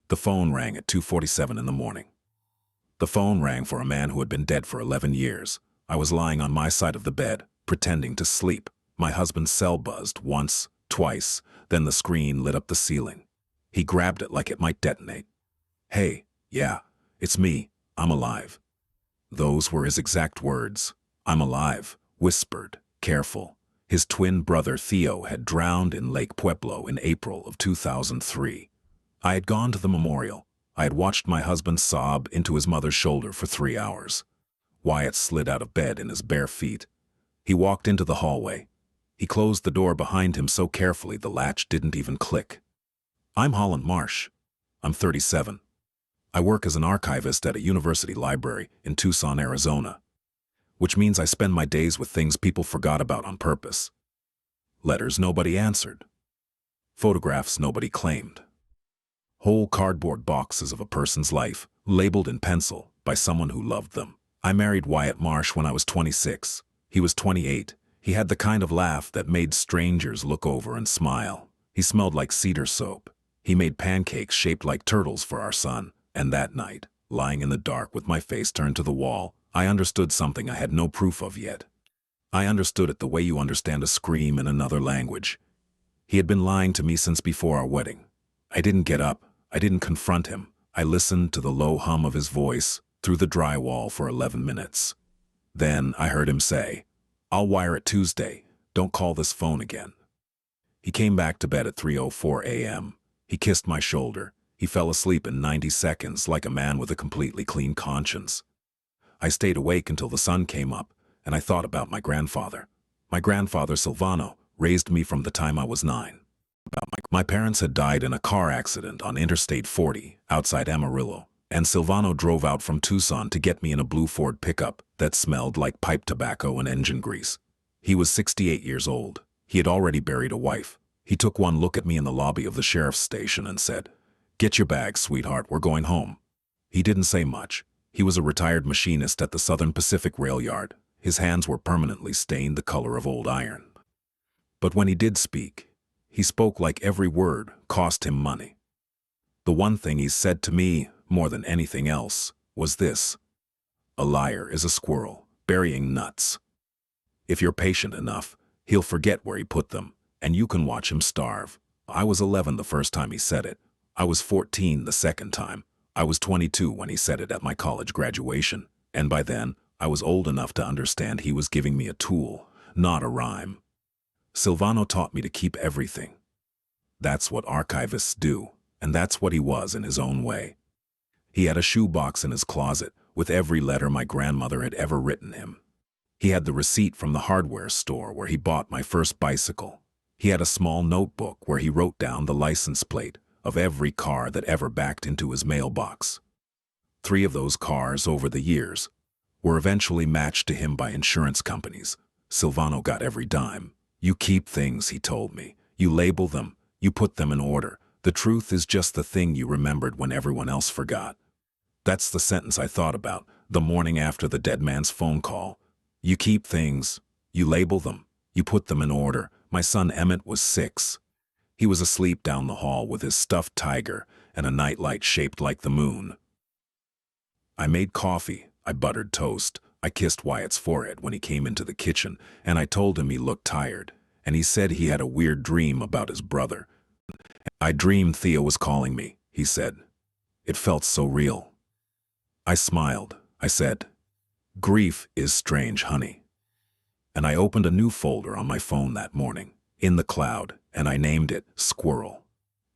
The phone rang at 2:47 in the morning. The phone rang for a man who had been dead for 11 years. I was lying on my side of the bed, pretending to sleep. My husband's cell buzzed once, twice, then the screen lit up the ceiling. He grabbed it like it might detonate. "Hey, yeah, it's me. I'm alive." Those were his exact words. "I'm alive," whispered, careful. His twin brother Theo had drowned in Lake Pueblo in April of 2003. I had gone to the memorial. I had watched my husband sob into his mother's shoulder for 3 hours. Wyatt slid out of bed in his bare feet. He walked into the hallway. He closed the door behind him so carefully the latch didn't even click. "I'm Holland Marsh. I'm 37. I work as an archivist at a university library in Tucson, Arizona. Which means I spend my days with things people forgot about on purpose. Letters nobody answered. Photographs nobody claimed. Whole cardboard boxes of a person's life, labeled in pencil by someone who loved them. I married Wyatt Marsh when I was 26. He was 28. He had the kind of laugh that made strangers look over and smile. He smelled like cedar soap. He made pancakes shaped like turtles for our son. And that night, lying in the dark with my face turned to the wall, I understood something I had no proof of yet. I understood it the way you understand a scream in another language. He had been lying to me since before our wedding. I didn't get up. I didn't confront him. I listened to the low hum of his voice through the drywall for 11 minutes. Then I heard him say, "I'll wire it Tuesday. Don't call this phone again." He came back to bed at 3:04 a.m. He kissed my shoulder. He fell asleep in 90 seconds like a man with a completely clean conscience. I stayed awake until the sun came up, and I thought about my grandfather. My grandfather, Silvano, raised me from the time I was 9. My parents had died in a car accident on Interstate 40 outside Amarillo, and Silvano drove out from Tucson to get me in a blue Ford pickup that smelled like pipe tobacco and engine grease. He was 68 years old. He had already buried a wife. He took one look at me in the lobby of the sheriff's station and said, "Get your bags, sweetheart, we're going home." He didn't say much. He was a retired machinist at the Southern Pacific Rail Yard. His hands were permanently stained the color of old iron. But when he did speak, he spoke like every word cost him money. The one thing he said to me, more than anything else, was this: "A liar is a squirrel, burying nuts. If you're patient enough, he'll forget where he put them, and you can watch him starve." I was 11 the first time he said it. I was 14 the second time. I was 22 when he said it at my college graduation, and by then, I was old enough to understand he was giving me a tool, not a rhyme. Silvano taught me to keep everything. That's what archivists do, and that's what he was in his own way. He had a shoebox in his closet with every letter my grandmother had ever written him. He had the receipt from the hardware store where he bought my first bicycle. He had a small notebook where he wrote down the license plate of every car that ever backed into his mailbox. 3 of those cars over the years were eventually matched to him by insurance companies. Silvano got every dime. "You keep things," he told me. "You label them. You put them in order. The truth is just the thing you remembered when everyone else forgot." That's the sentence I thought about the morning after the dead man's phone call. You keep things. You label them. You put them in order. My son Emmett was 6. He was asleep down the hall with his stuffed tiger and a nightlight shaped like the moon. I made coffee. I buttered toast. I kissed Wyatt's forehead when he came into the kitchen, and I told him he looked tired, and he said he had a weird dream about his brother. "I dreamed Theo was calling me," he said. "It felt so real." I smiled. I said, "Grief is strange, honey." And I opened a new folder on my phone that morning, in the cloud, and I named it Squirrel.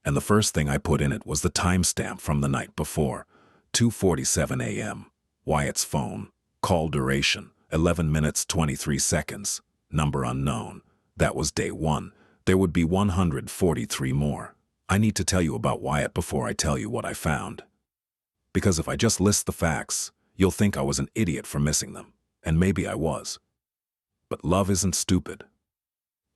And the first thing I put in it was the timestamp from the night before, 2:47 a.m. Wyatt's phone. Call duration, 11 minutes 23 seconds. Number unknown. That was day 1. There would be 143 more. I need to tell you about Wyatt before I tell you what I found. Because if I just list the facts, you'll think I was an idiot for missing them. And maybe I was. But love isn't stupid.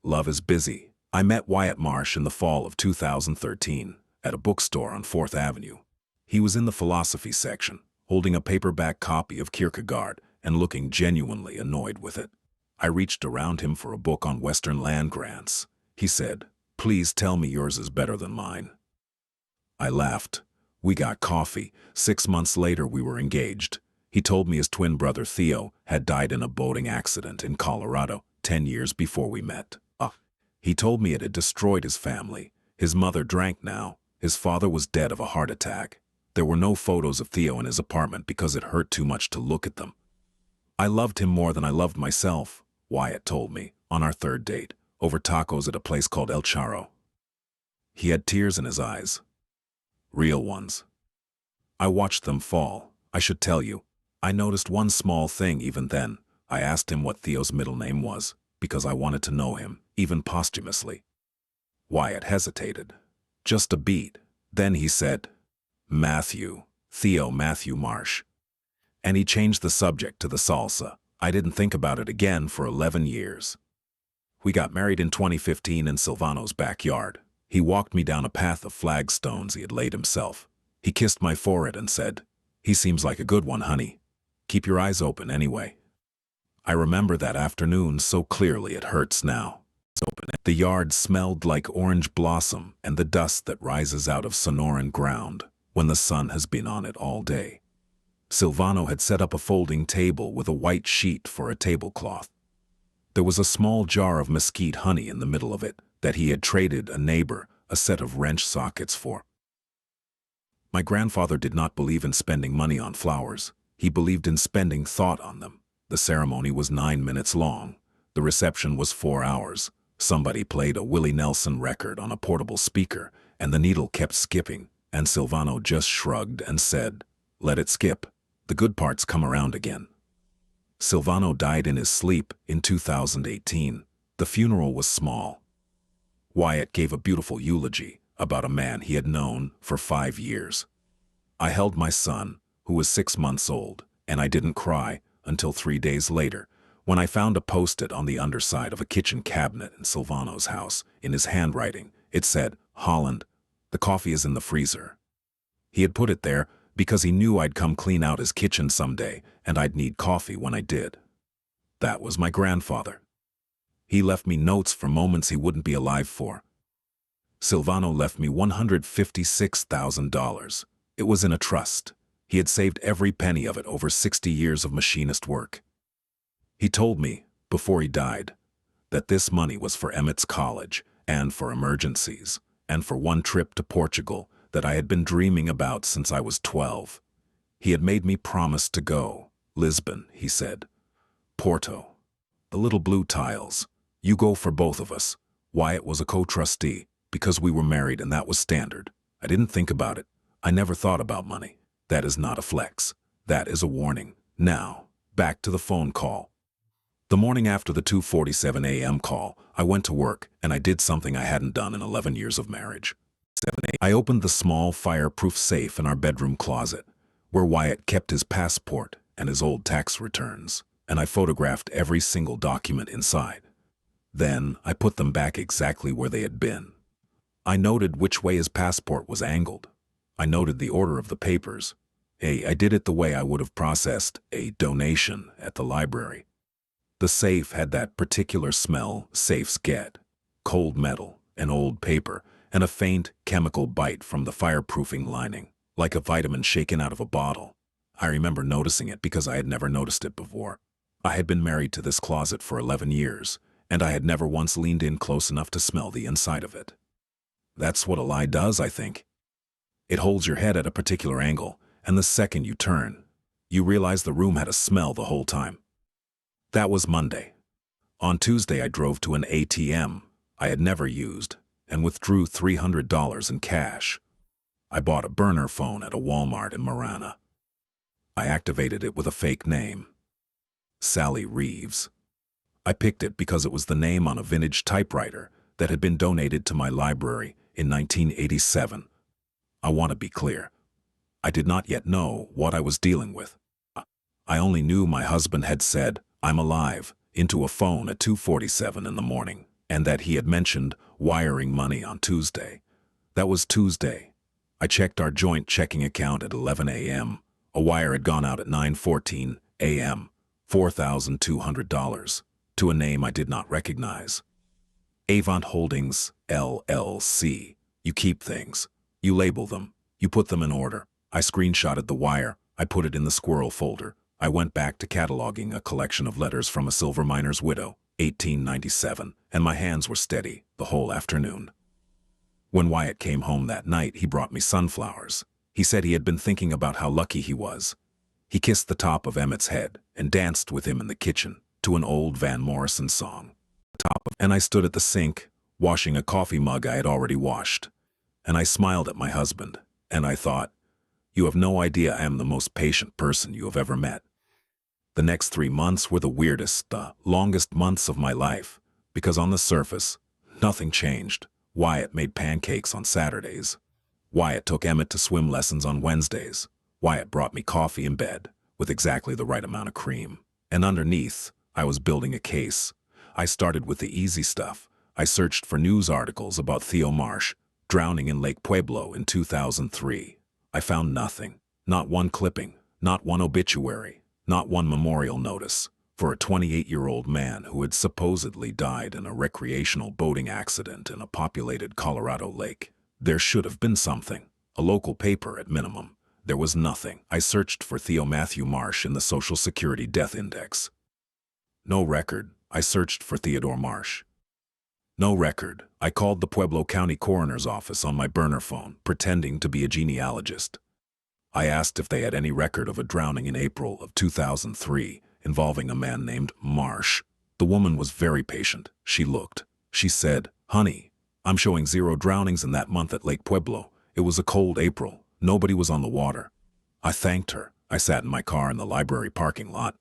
Love is busy. I met Wyatt Marsh in the fall of 2013 at a bookstore on 4th Avenue. He was in the philosophy section, holding a paperback copy of Kierkegaard and looking genuinely annoyed with it. I reached around him for a book on Western land grants. He said, "Please tell me yours is better than mine." I laughed. We got coffee. 6 months later, we were engaged. He told me his twin brother Theo had died in a boating accident in Colorado 10 years before we met. He told me it had destroyed his family. His mother drank now. His father was dead of a heart attack. There were no photos of Theo in his apartment because it hurt too much to look at them. I loved him more than I loved myself, Wyatt told me, on our third date, over tacos at a place called El Charro. He had tears in his eyes. Real ones. I watched them fall. I should tell you, I noticed one small thing even then. I asked him what Theo's middle name was, because I wanted to know him, even posthumously. Wyatt hesitated. Just a beat. Then he said, Matthew, Theo Matthew Marsh. And he changed the subject to the salsa. I didn't think about it again for 11 years. We got married in 2015 in Silvano's backyard. He walked me down a path of flagstones he had laid himself. He kissed my forehead and said, He seems like a good one, honey. Keep your eyes open anyway. I remember that afternoon so clearly it hurts now. The yard smelled like orange blossom and the dust that rises out of Sonoran ground when the sun has been on it all day. Silvano had set up a folding table with a white sheet for a tablecloth. There was a small jar of mesquite honey in the middle of it that he had traded a neighbor a set of wrench sockets for. My grandfather did not believe in spending money on flowers. He believed in spending thought on them. The ceremony was 9 minutes long. The reception was 4 hours. Somebody played a Willie Nelson record on a portable speaker, and the needle kept skipping, and Silvano just shrugged and said, Let it skip. The good parts come around again. Silvano died in his sleep in 2018. The funeral was small. Wyatt gave a beautiful eulogy about a man he had known for 5 years. I held my son, who was 6 months old, and I didn't cry until 3 days later, when I found a post-it on the underside of a kitchen cabinet in Silvano's house. In his handwriting, it said, Holland, the coffee is in the freezer. He had put it there because he knew I'd come clean out his kitchen someday and I'd need coffee when I did. That was my grandfather. He left me notes for moments he wouldn't be alive for. Silvano left me $156,000. It was in a trust. He had saved every penny of it over 60 years of machinist work. He told me, before he died, that this money was for Emmett's college and for emergencies and for one trip to Portugal that I had been dreaming about since I was 12. He had made me promise to go. Lisbon, he said. Porto. The little blue tiles. You go for both of us. Wyatt was a co-trustee because we were married and that was standard. I didn't think about it. I never thought about money. That is not a flex. That is a warning. Now, back to the phone call. The morning after the 2:47 a.m. call, I went to work and I did something I hadn't done in 11 years of marriage. I opened the small fireproof safe in our bedroom closet, where Wyatt kept his passport and his old tax returns, and I photographed every single document inside. Then I put them back exactly where they had been. I noted which way his passport was angled. I noted the order of the papers. I did it the way I would have processed a donation at the library. The safe had that particular smell safes get: cold metal and old paper, and a faint chemical bite from the fireproofing lining, like a vitamin shaken out of a bottle. I remember noticing it because I had never noticed it before. I had been married to this closet for 11 years, and I had never once leaned in close enough to smell the inside of it. That's what a lie does, I think. It holds your head at a particular angle, and the second you turn, you realize the room had a smell the whole time. That was Monday. On Tuesday, I drove to an ATM I had never used and withdrew $300 in cash. I bought a burner phone at a Walmart in Marana. I activated it with a fake name, Sally Reeves. I picked it because it was the name on a vintage typewriter that had been donated to my library in 1987. I want to be clear. I did not yet know what I was dealing with. I only knew my husband had said, "I'm alive," into a phone at 2:47 in the morning, and that he had mentioned wiring money on Tuesday. That was Tuesday. I checked our joint checking account at 11 a.m. A wire had gone out at 9:14 a.m., $4,200, to a name I did not recognize. Avant Holdings, LLC. You keep things. You label them. You put them in order. I screenshotted the wire. I put it in the squirrel folder. I went back to cataloging a collection of letters from a silver miner's widow, 1897, and my hands were steady the whole afternoon. When Wyatt came home that night, he brought me sunflowers. He said he had been thinking about how lucky he was. He kissed the top of Emmett's head and danced with him in the kitchen to an old Van Morrison song. And I stood at the sink, washing a coffee mug I had already washed. And I smiled at my husband, and I thought, you have no idea I am the most patient person you have ever met. The next 3 months were the weirdest, the longest months of my life, because on the surface, nothing changed. Wyatt made pancakes on Saturdays. Wyatt took Emmett to swim lessons on Wednesdays. Wyatt brought me coffee in bed, with exactly the right amount of cream. And underneath, I was building a case. I started with the easy stuff. I searched for news articles about Theo Marsh drowning in Lake Pueblo in 2003. I found nothing. Not one clipping, not one obituary, not one memorial notice for a 28-year-old man who had supposedly died in a recreational boating accident in a populated Colorado lake. There should have been something, a local paper at minimum. There was nothing. I searched for Theo Matthew Marsh in the Social Security Death Index. No record. I searched for Theodore Marsh. No record. I called the Pueblo County Coroner's office on my burner phone, pretending to be a genealogist. I asked if they had any record of a drowning in April of 2003 involving a man named Marsh. The woman was very patient. She looked. She said, "Honey, I'm showing 0 drownings in that month at Lake Pueblo. It was a cold April. Nobody was on the water." I thanked her. I sat in my car in the library parking lot.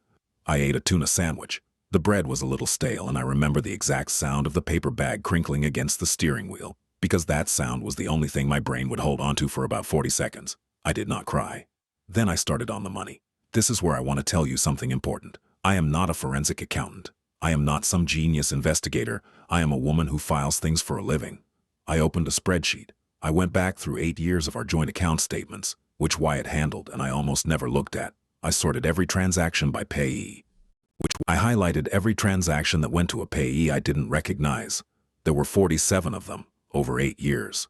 I ate a tuna sandwich. The bread was a little stale, and I remember the exact sound of the paper bag crinkling against the steering wheel, because that sound was the only thing my brain would hold onto for about 40 seconds. I did not cry. Then I started on the money. This is where I want to tell you something important. I am not a forensic accountant. I am not some genius investigator. I am a woman who files things for a living. I opened a spreadsheet. I went back through 8 years of our joint account statements, which Wyatt handled and I almost never looked at. I sorted every transaction by payee. I highlighted every transaction that went to a payee I didn't recognize. There were 47 of them, over 8 years,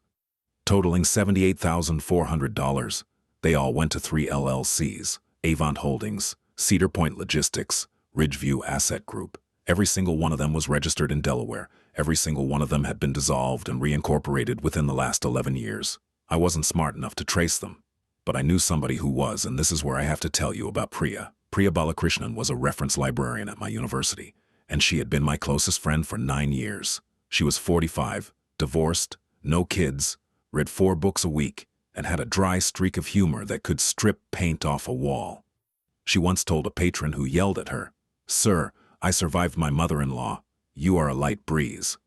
totaling $78,400. They all went to 3 LLCs, Avant Holdings, Cedar Point Logistics, Ridgeview Asset Group. Every single one of them was registered in Delaware. Every single one of them had been dissolved and reincorporated within the last 11 years. I wasn't smart enough to trace them, but I knew somebody who was, and this is where I have to tell you about Priya. Priya Balakrishnan was a reference librarian at my university, and she had been my closest friend for 9 years. She was 45, divorced, no kids, read 4 books a week, and had a dry streak of humor that could strip paint off a wall. She once told a patron who yelled at her, "Sir, I survived my mother-in-law. You are a light breeze."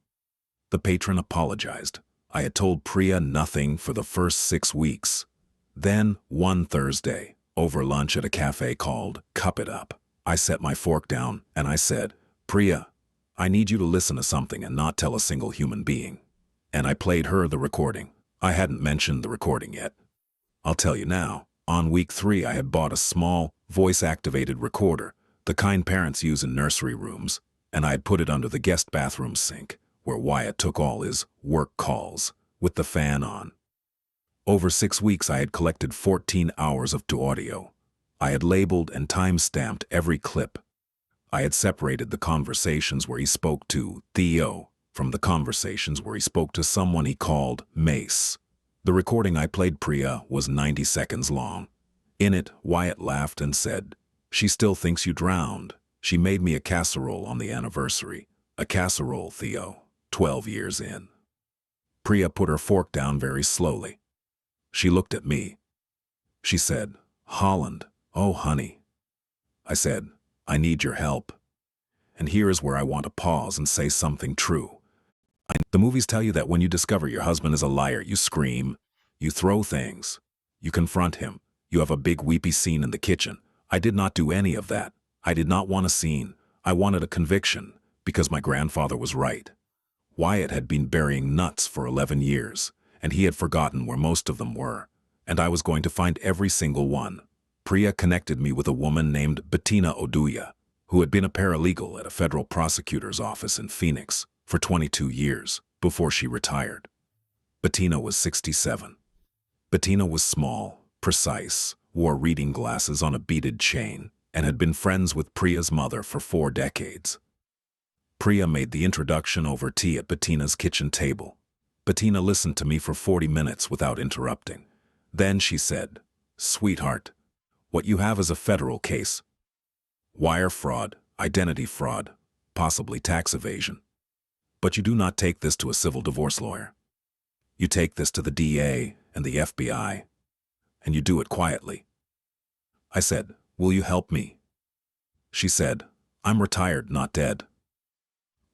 The patron apologized. I had told Priya nothing for the first 6 weeks. Then, one Thursday, over lunch at a cafe called Cup It Up, I set my fork down and I said, "Priya, I need you to listen to something and not tell a single human being." And I played her the recording. I hadn't mentioned the recording yet. I'll tell you now. On week 3, I had bought a small, voice-activated recorder, the kind parents use in nursery rooms, and I had put it under the guest bathroom sink, where Wyatt took all his work calls, with the fan on. Over 6 weeks, I had collected 14 hours of audio. I had labeled and time-stamped every clip. I had separated the conversations where he spoke to Theo from the conversations where he spoke to someone he called Mace. The recording I played Priya was 90 seconds long. In it, Wyatt laughed and said, "She still thinks you drowned. She made me a casserole on the anniversary. A casserole, Theo, 12 years in." Priya put her fork down very slowly. She looked at me. She said, "Holland, oh honey." I said, "I need your help." And here is where I want to pause and say something true. The movies tell you that when you discover your husband is a liar, you scream, you throw things, you confront him, you have a big weepy scene in the kitchen. I did not do any of that. I did not want a scene. I wanted a conviction, because my grandfather was right. Wyatt had been burying nuts for 11 years, and he had forgotten where most of them were, and I was going to find every single one. Priya connected me with a woman named Bettina Oduya, who had been a paralegal at a federal prosecutor's office in Phoenix for 22 years before she retired. Bettina was 67. Bettina was small, precise, wore reading glasses on a beaded chain, and had been friends with Priya's mother for 4 decades. Priya made the introduction over tea at Bettina's kitchen table. Bettina listened to me for 40 minutes without interrupting. Then she said, "Sweetheart, what you have is a federal case. Wire fraud, identity fraud, possibly tax evasion. But you do not take this to a civil divorce lawyer. You take this to the DA and the FBI, and you do it quietly." I said, "Will you help me?" She said, "I'm retired, not dead."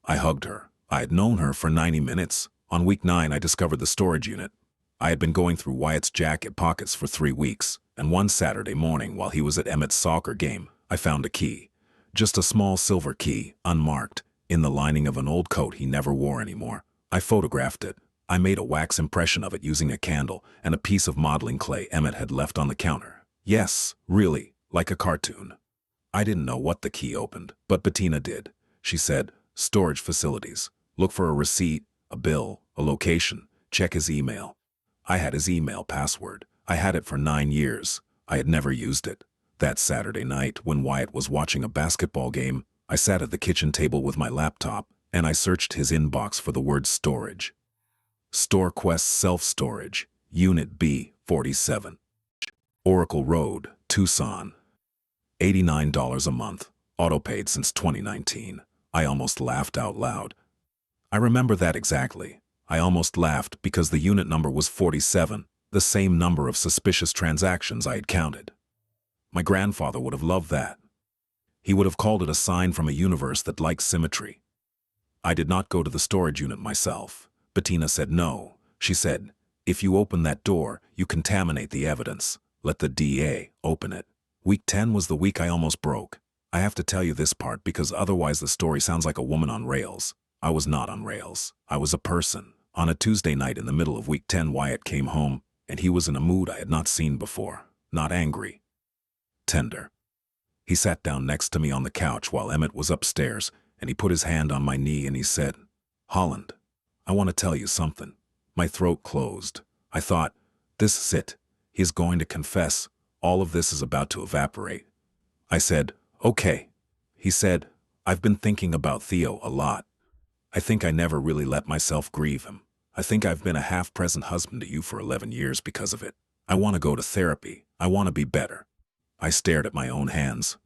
I hugged her. I had known her for 90 minutes. On week 9, I discovered the storage unit. I had been going through Wyatt's jacket pockets for 3 weeks, and one Saturday morning while he was at Emmett's soccer game, I found a key. Just a small silver key, unmarked, in the lining of an old coat he never wore anymore. I photographed it. I made a wax impression of it using a candle and a piece of modeling clay Emmett had left on the counter. Yes, really, like a cartoon. I didn't know what the key opened, but Bettina did. She said, "Storage facilities. Look for a receipt, a bill, a location. Check his email." I had his email password. I had it for 9 years. I had never used it. That Saturday night, when Wyatt was watching a basketball game, I sat at the kitchen table with my laptop, and I searched his inbox for the word storage. StoreQuest Self-Storage, Unit B, 47. Oracle Road, Tucson. $89 a month, auto-paid since 2019. I almost laughed out loud. I remember that exactly. I almost laughed because the unit number was 47, the same number of suspicious transactions I had counted. My grandfather would have loved that. He would have called it a sign from a universe that likes symmetry. I did not go to the storage unit myself. Bettina said no. She said, "If you open that door, you contaminate the evidence. Let the DA open it." Week 10 was the week I almost broke. I have to tell you this part because otherwise the story sounds like a woman on rails. I was not on rails. I was a person. On a Tuesday night in the middle of week 10, Wyatt came home, and he was in a mood I had not seen before. Not angry. Tender. He sat down next to me on the couch while Emmett was upstairs, and he put his hand on my knee and he said, "Holland, I want to tell you something." My throat closed. I thought, this is it. He is going to confess. All of this is about to evaporate. I said, "Okay." He said, "I've been thinking about Theo a lot. I think I never really let myself grieve him. I think I've been a half-present husband to you for 11 years because of it. I want to go to therapy. I want to be better." I stared at my own hands.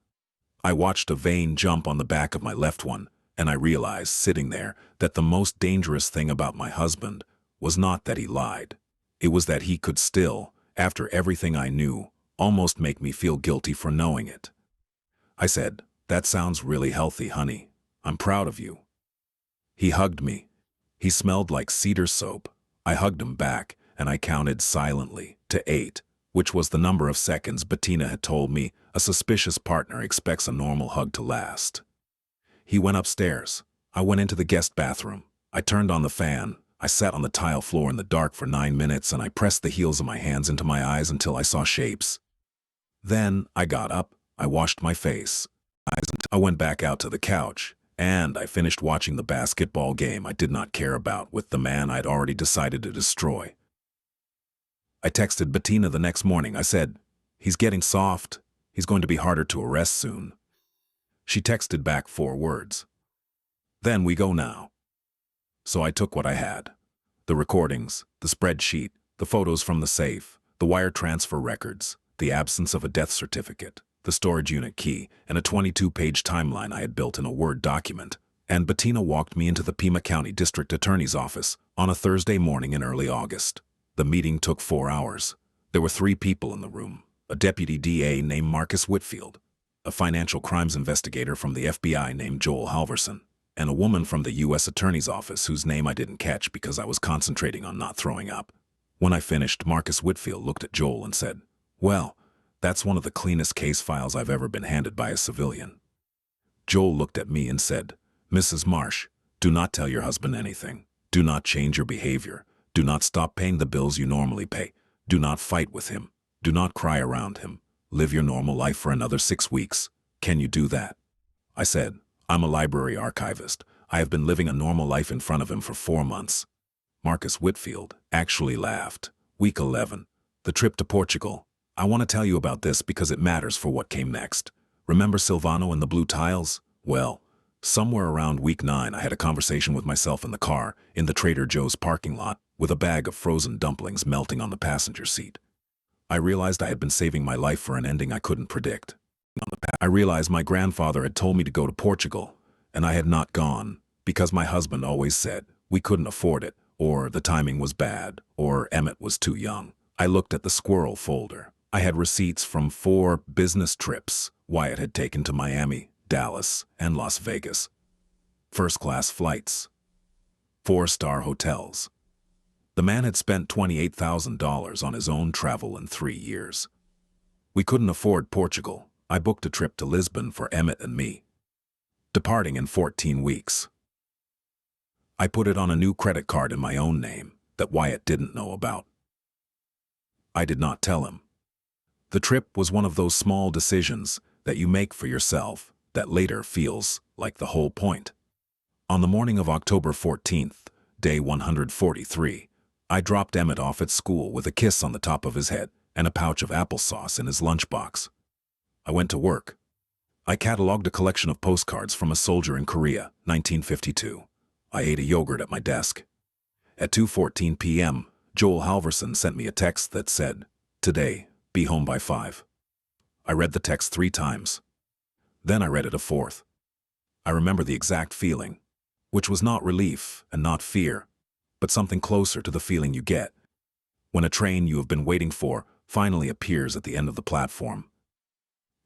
I watched a vein jump on the back of my left one, and I realized, sitting there, that the most dangerous thing about my husband was not that he lied. It was that he could still, after everything I knew, almost make me feel guilty for knowing it. I said, "That sounds really healthy, honey. I'm proud of you." He hugged me. He smelled like cedar soap. I hugged him back, and I counted silently to 8, which was the number of seconds Bettina had told me a suspicious partner expects a normal hug to last. He went upstairs. I went into the guest bathroom. I turned on the fan. I sat on the tile floor in the dark for 9 minutes, and I pressed the heels of my hands into my eyes until I saw shapes. Then I got up. I washed my face. I went back out to the couch, and I finished watching the basketball game I did not care about with the man I'd already decided to destroy. I texted Bettina the next morning. I said, "He's getting soft. He's going to be harder to arrest soon." She texted back 4 words. "Then we go now." So I took what I had. The recordings, the spreadsheet, the photos from the safe, the wire transfer records, the absence of a death certificate, the storage unit key, and a 22-page timeline I had built in a Word document. And Bettina walked me into the Pima County District Attorney's office on a Thursday morning in early August. The meeting took 4 hours. There were 3 people in the room: a deputy DA named Marcus Whitfield, a financial crimes investigator from the FBI named Joel Halverson, and a woman from the U.S. Attorney's Office whose name I didn't catch because I was concentrating on not throwing up. When I finished, Marcus Whitfield looked at Joel and said, "Well, that's one of the cleanest case files I've ever been handed by a civilian." Joel looked at me and said, "Mrs. Marsh, do not tell your husband anything. Do not change your behavior. Do not stop paying the bills you normally pay. Do not fight with him. Do not cry around him. Live your normal life for another 6 weeks. Can you do that?" I said, "I'm a library archivist. I have been living a normal life in front of him for 4 months. Marcus Whitfield actually laughed. Week 11. The trip to Portugal. I want to tell you about this because it matters for what came next. Remember Silvano and the blue tiles? Well, somewhere around week 9, I had a conversation with myself in the car, in the Trader Joe's parking lot, with a bag of frozen dumplings melting on the passenger seat. I realized I had been saving my life for an ending I couldn't predict. I realized my grandfather had told me to go to Portugal, and I had not gone, because my husband always said we couldn't afford it, or the timing was bad, or Emmett was too young. I looked at the squirrel folder. I had receipts from 4 business trips Wyatt had taken to Miami, Dallas, and Las Vegas. First-class flights. 4-star hotels. The man had spent $28,000 on his own travel in 3 years. We couldn't afford Portugal. I booked a trip to Lisbon for Emmett and me, departing in 14 weeks. I put it on a new credit card in my own name that Wyatt didn't know about. I did not tell him. The trip was one of those small decisions that you make for yourself that later feels like the whole point. On the morning of October 14th, day 143, I dropped Emmett off at school with a kiss on the top of his head and a pouch of applesauce in his lunchbox. I went to work. I cataloged a collection of postcards from a soldier in Korea, 1952. I ate a yogurt at my desk. At 2:14 p.m., Joel Halverson sent me a text that said, "Today, be home by 5. I read the text 3 times. Then I read it a 4th. I remember the exact feeling, which was not relief and not fear, but something closer to the feeling you get when a train you have been waiting for finally appears at the end of the platform.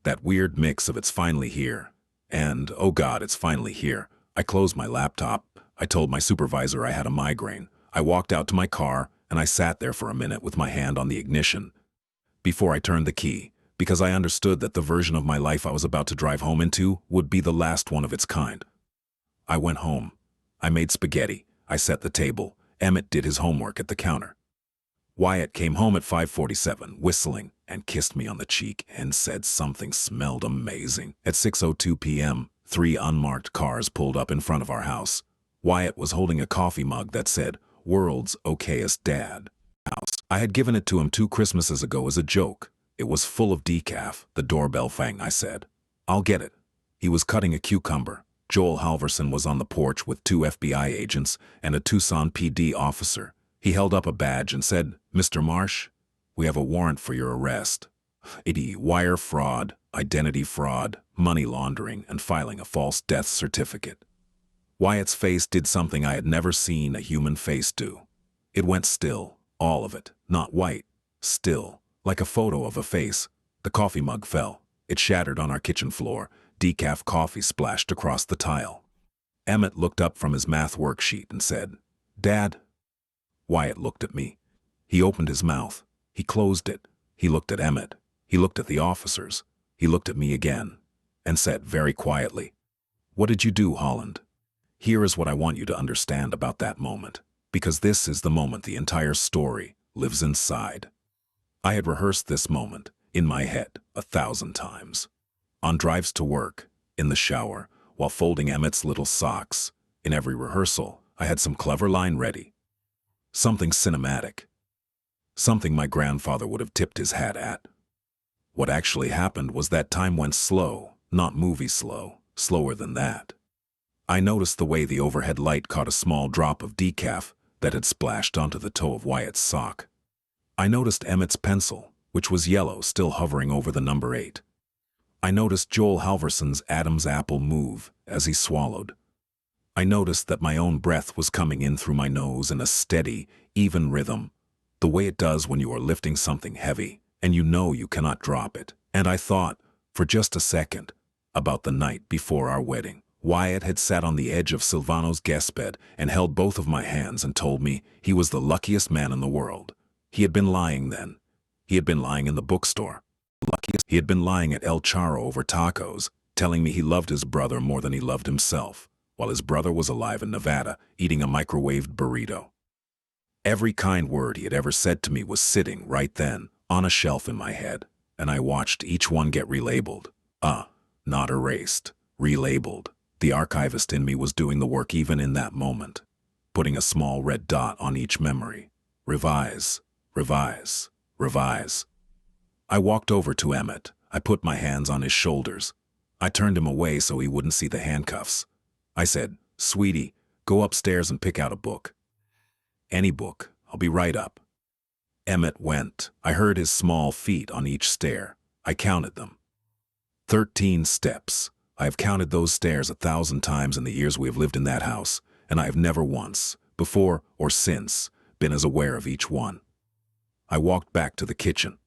That weird mix of it's finally here and, oh God, it's finally here. I closed my laptop. I told my supervisor I had a migraine. I walked out to my car and I sat there for a minute with my hand on the ignition before I turned the key, because I understood that the version of my life I was about to drive home into would be the last one of its kind. I went home. I made spaghetti. I set the table. Emmett did his homework at the counter. Wyatt came home at 5:47, whistling, and kissed me on the cheek and said something smelled amazing. At 6:02 p.m., 3 unmarked cars pulled up in front of our house. Wyatt was holding a coffee mug that said, "World's okayest dad." I had given it to him 2 Christmases ago as a joke. It was full of decaf. The doorbell rang. I said, "I'll get it." He was cutting a cucumber. Joel Halverson was on the porch with 2 FBI agents and a Tucson PD officer. He held up a badge and said, "Mr. Marsh, we have a warrant for your arrest. Wire fraud, identity fraud, money laundering, and filing a false death certificate." Wyatt's face did something I had never seen a human face do. It went still, all of it, not white, still, like a photo of a face. The coffee mug fell. It shattered on our kitchen floor. Decaf coffee splashed across the tile. Emmett looked up from his math worksheet and said, "Dad?" Wyatt looked at me. He opened his mouth. He closed it. He looked at Emmett. He looked at the officers. He looked at me again and said very quietly, "What did you do, Holland?" Here is what I want you to understand about that moment, because this is the moment the entire story lives inside. I had rehearsed this moment in my head 1,000 times. On drives to work, in the shower, while folding Emmett's little socks. In every rehearsal, I had some clever line ready. Something cinematic. Something my grandfather would have tipped his hat at. What actually happened was that time went slow, not movie slow, slower than that. I noticed the way the overhead light caught a small drop of decaf that had splashed onto the toe of Wyatt's sock. I noticed Emmett's pencil, which was yellow, still hovering over the number 8. I noticed Joel Halverson's Adam's apple move as he swallowed. I noticed that my own breath was coming in through my nose in a steady, even rhythm, the way it does when you are lifting something heavy and you know you cannot drop it. And I thought, for just a second, about the night before our wedding. Wyatt had sat on the edge of Silvano's guest bed and held both of my hands and told me he was the luckiest man in the world. He had been lying then. He had been lying in the bookstore. He had been lying at El Charro over tacos, telling me he loved his brother more than he loved himself, while his brother was alive in Nevada, eating a microwaved burrito. Every kind word he had ever said to me was sitting right then on a shelf in my head, and I watched each one get relabeled. Not erased, relabeled. The archivist in me was doing the work even in that moment, putting a small red dot on each memory. Revise, revise, Revise. I walked over to Emmett. I put my hands on his shoulders. I turned him away so he wouldn't see the handcuffs. I said, "Sweetie, go upstairs and pick out a book." "Any book. I'll be right up." Emmett went. I heard his small feet on each stair. I counted them. 13 steps. I have counted those stairs 1,000 times in the years we have lived in that house, and I have never once, before or since, been as aware of each one. I walked back to the kitchen.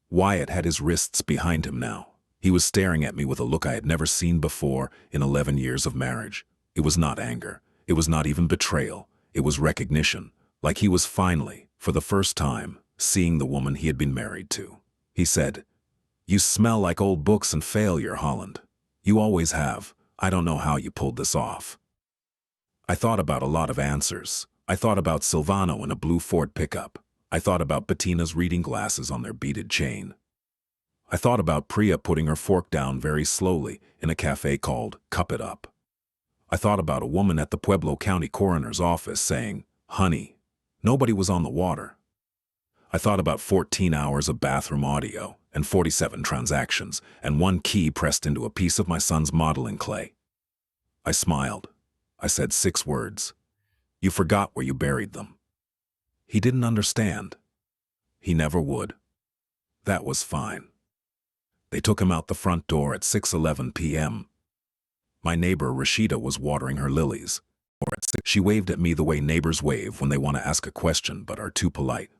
Wyatt had his wrists behind him now. He was staring at me with a look I had never seen before in 11 years of marriage. It was not anger. It was not even betrayal. It was recognition, like he was finally, for the first time, seeing the woman he had been married to. He said, "You smell like old books and failure, Holland. You always have. I don't know how you pulled this off." I thought about a lot of answers. I thought about Silvano in a blue Ford pickup. I thought about Bettina's reading glasses on their beaded chain. I thought about Priya putting her fork down very slowly in a cafe called Cup It Up. I thought about a woman at the Pueblo County Coroner's office saying, "Honey, nobody was on the water." I thought about 14 hours of bathroom audio and 47 transactions and one key pressed into a piece of my son's modeling clay. I smiled. I said 6 words. "You forgot where you buried them." He didn't understand. He never would. That was fine. They took him out the front door at 6:11 p.m. My neighbor Rashida was watering her lilies. She waved at me the way neighbors wave when they want to ask a question but are too polite.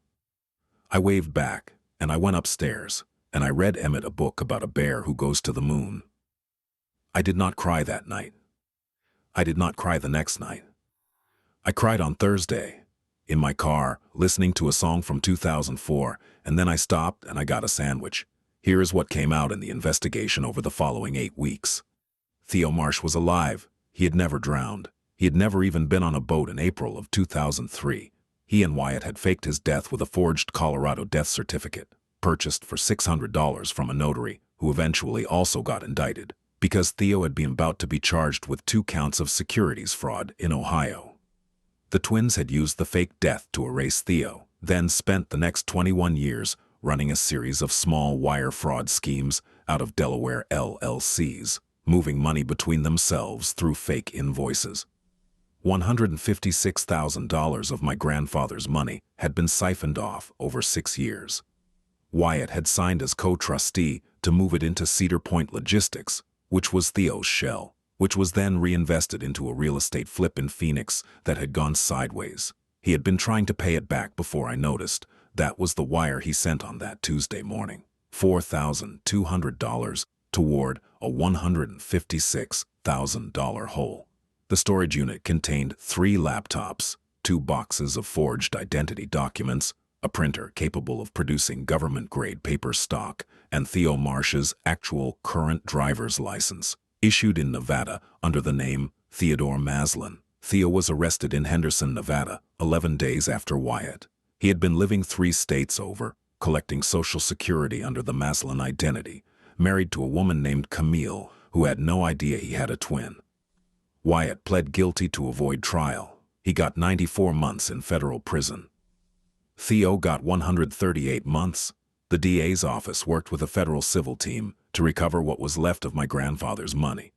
I waved back, and I went upstairs, and I read Emmett a book about a bear who goes to the moon. I did not cry that night. I did not cry the next night. I cried on Thursday, in my car, listening to a song from 2004, and then I stopped and I got a sandwich. Here is what came out in the investigation over the following 8 weeks. Theo Marsh was alive. He had never drowned. He had never even been on a boat in April of 2003. He and Wyatt had faked his death with a forged Colorado death certificate, purchased for $600 from a notary, who eventually also got indicted, because Theo had been about to be charged with 2 counts of securities fraud in Ohio. The twins had used the fake death to erase Theo, then spent the next 21 years running a series of small wire fraud schemes out of Delaware LLCs, moving money between themselves through fake invoices. $156,000 of my grandfather's money had been siphoned off over 6 years. Wyatt had signed as co-trustee to move it into Cedar Point Logistics, which was Theo's shell, which was then reinvested into a real estate flip in Phoenix that had gone sideways. He had been trying to pay it back before I noticed. That was the wire he sent on that Tuesday morning. $4,200 toward a $156,000 hole. The storage unit contained 3 laptops, 2 boxes of forged identity documents, a printer capable of producing government-grade paper stock, and Theo Marsh's actual current driver's license, issued in Nevada under the name Theodore Maslin. Theo was arrested in Henderson, Nevada, 11 days after Wyatt. He had been living 3 states over, collecting Social Security under the Maslin identity, married to a woman named Camille, who had no idea he had a twin. Wyatt pled guilty to avoid trial. He got 94 months in federal prison. Theo got 138 months. The DA's office worked with a federal civil team to recover what was left of my grandfather's money.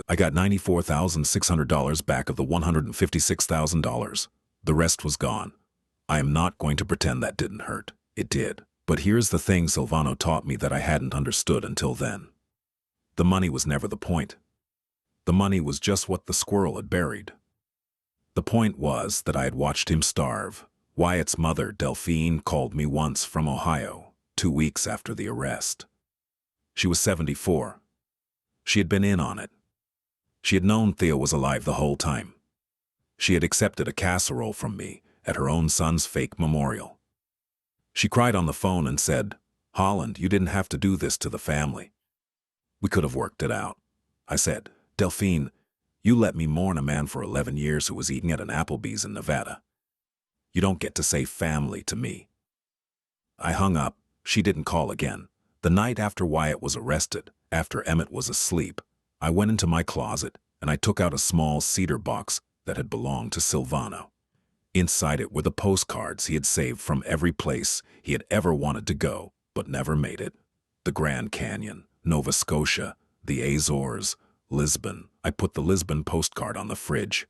I got $94,600 back of the $156,000. The rest was gone. I am not going to pretend that didn't hurt. It did. But here's the thing Silvano taught me that I hadn't understood until then. The money was never the point. The money was just what the squirrel had buried. The point was that I had watched him starve. Wyatt's mother, Delphine, called me once from Ohio, 2 weeks after the arrest. She was 74. She had been in on it. She had known Theo was alive the whole time. She had accepted a casserole from me at her own son's fake memorial. She cried on the phone and said, "Holland, you didn't have to do this to the family. We could have worked it out." I said, "Delphine, you let me mourn a man for 11 years who was eating at an Applebee's in Nevada. You don't get to say family to me." I hung up. She didn't call again. The night after Wyatt was arrested, after Emmett was asleep, I went into my closet and I took out a small cedar box that had belonged to Silvano. Inside it were the postcards he had saved from every place he had ever wanted to go, but never made it. The Grand Canyon, Nova Scotia, the Azores, Lisbon. I put the Lisbon postcard on the fridge.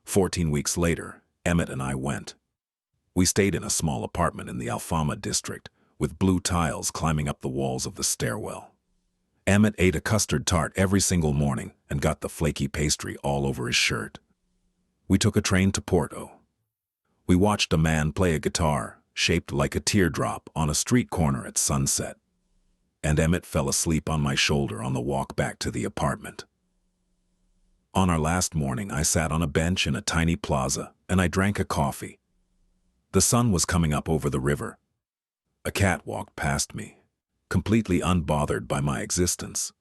14 weeks later, Emmett and I went. We stayed in a small apartment in the Alfama district, with blue tiles climbing up the walls of the stairwell. Emmett ate a custard tart every single morning and got the flaky pastry all over his shirt. We took a train to Porto. We watched a man play a guitar, shaped like a teardrop, on a street corner at sunset. And Emmett fell asleep on my shoulder on the walk back to the apartment. On our last morning, I sat on a bench in a tiny plaza, and I drank a coffee. The sun was coming up over the river. A cat walked past me, completely unbothered by my existence.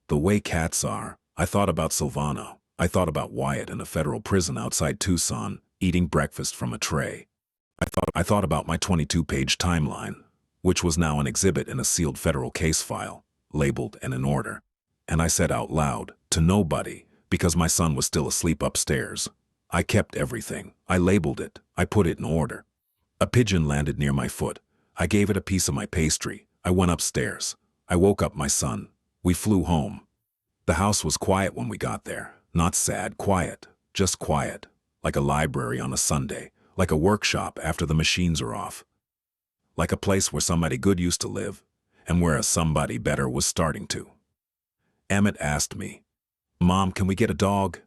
The way cats are, I thought about Silvano. I thought about Wyatt in a federal prison outside Tucson, eating breakfast from a tray. I thought about my 22-page timeline, which was now an exhibit in a sealed federal case file, labeled and in order. And I said out loud, to nobody, because my son was still asleep upstairs, I kept everything. I labeled it. I put it in order. A pigeon landed near my foot. I gave it a piece of my pastry. I went upstairs. I woke up my son. We flew home. The house was quiet when we got there. Not sad, quiet. Just quiet. Like a library on a Sunday. Like a workshop after the machines are off. Like a place where somebody good used to live, and where a somebody better was starting to. Emmett asked me, "Mom, can we get a dog?"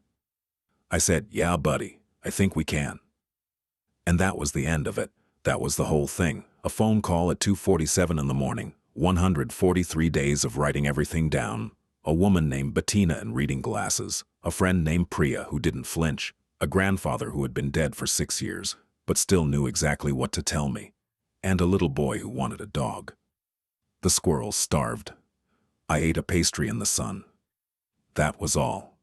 I said, "Yeah, buddy, I think we can." And that was the end of it. That was the whole thing. A phone call at 2:47 in the morning, 143 days of writing everything down, a woman named Bettina in reading glasses, a friend named Priya who didn't flinch, a grandfather who had been dead for 6 years, but still knew exactly what to tell me, and a little boy who wanted a dog. The squirrels starved. I ate a pastry in the sun. That was all.